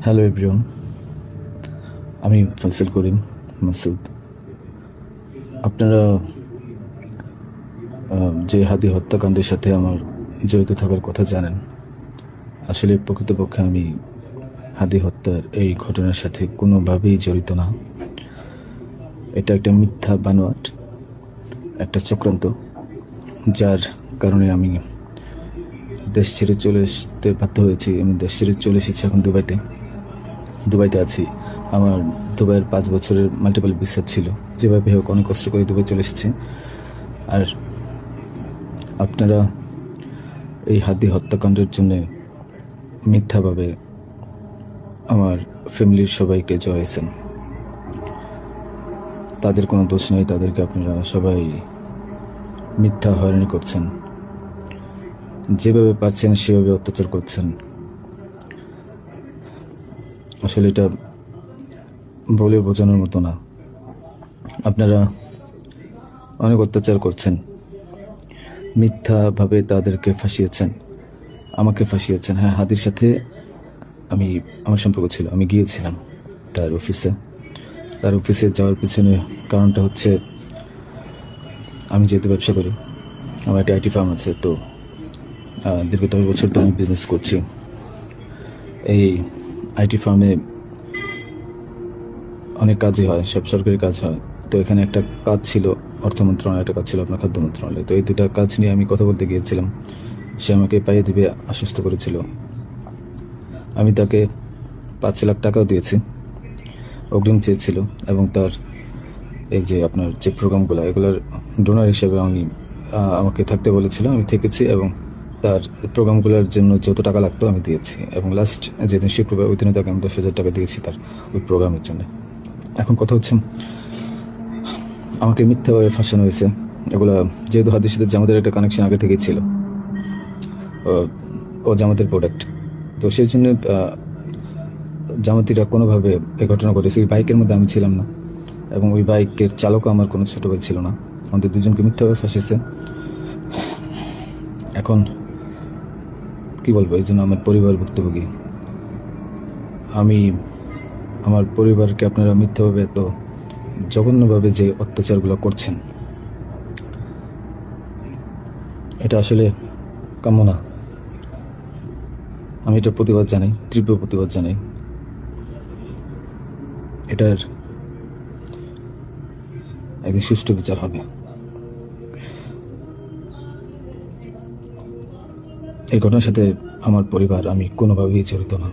Hello everyone, আমি ফয়সাল করিম মাসুদ। আপনারা যে হাদি হত্যাকাণ্ডের সাথে আমার জড়িত থাকার কথা জানেন। আসলে প্রকৃতপক্ষে আমি হাদি হত্যার এই ঘটনার সাথে কোনোভাবেই জড়িত না। এটা একটা মিথ্যা বানোয়াট, একটা চক্রান্ত, যার কারণে আমি দেশ ছেড়ে চলে আসতে বাধ্য হয়েছি। আমি দেশ ছেড়ে চলে এসেছি এখন দুবাইতে আছি। আমার দুবাইয়ের 5 বছরের মাল্টিপল ভিসা ছিল, যেভাবে হোক অনেক কষ্ট করে দুবাই চলে এসেছি। আর আপনারা এই হাদি হত্যাকাণ্ডের জন্য মিথ্যাভাবে আমার ফ্যামিলির সবাইকে জড়াইছেন। তাদের কোনো দোষ নেই, তাদেরকে আপনারা সবাই মিথ্যা হয়রানি করছেন, যেভাবে পারছেন সেভাবে অত্যাচার করছেন। আসলে এটা বলে বোঝানোর মতো না। আপনারা অনেক অত্যাচার করছেন, মিথ্যাভাবে তাদেরকে ফাঁসিয়েছেন, আমাকে ফাঁসিয়েছেন। হ্যাঁ, হাদির সাথে আমার সম্পর্ক ছিল। আমি গিয়েছিলাম তার অফিসে যাওয়ার পিছনে কারণটা হচ্ছে, আমি যেহেতু ব্যবসা করি, আমার একটা আইটি ফার্ম আছে। তো দীর্ঘ 10 বছর তো আমি বিজনেস করছি। এই আইটি ফার্মে অনেক কাজই হয়, সব সরকারি কাজ হয়। তো এখানে একটা কাজ ছিল অর্থ মন্ত্রণালয়, একটা কাজ ছিল আপনার খাদ্য মন্ত্রণালয়। তো এই দুটা কাজ নিয়ে আমি কথা বলতে গিয়েছিলাম। সে আমাকে পাইয়ে দিবে আশ্বস্ত করেছিল। আমি তাকে 5 লাখ টাকাও দিয়েছি, অগ্রিম চেয়েছিল। এবং তার এই যে আপনার যে প্রোগ্রামগুলো, এগুলোর ডোনার হিসেবে আমাকে থাকতে বলেছিল। আমি থেকেছি এবং তার প্রোগ্রামগুলোর জন্য যত টাকা লাগতো আমি দিয়েছি। এবং লাস্ট যেদিন শুক্রবার, ওই দিনে তাকে আমি 10,000 টাকা দিয়েছি তার ওই প্রোগ্রামের জন্য। এখন কথা হচ্ছে, আমাকে মিথ্যাভাবে ফাঁসানো হয়েছে। এগুলা যেহেতু হাদির সাথে জামাতের একটা কানেকশন আগে থেকেই ছিল, ও জামাতের প্রোডাক্ট। তো সেই জন্য জামাতিরা কোনোভাবে এই ঘটনা ঘটেছে। ওই বাইকের মধ্যে আমি ছিলাম না, এবং ওই বাইকের চালকও আমার কোনো ছোট ভাই ছিল না। আমাদের দুজনকে মিথ্যাভাবে ফাঁসিয়েছে। এখন কি বলবো, এই জন্য আমার পরিবার ভুক্তভোগী। আমার পরিবারকে আপনারা মিথ্যাভাবে এত জঘন্যভাবে যে অত্যাচারগুলো করছেন, এটা আসলে কাম্য না। আমি এটার প্রতিবাদ জানাই, তীব্র প্রতিবাদ জানাই। এটার একদিন সুষ্ঠু বিচার হবে। এই ঘটনার সাথে আমার পরিবার, আমি কোনোভাবেই জড়িত না।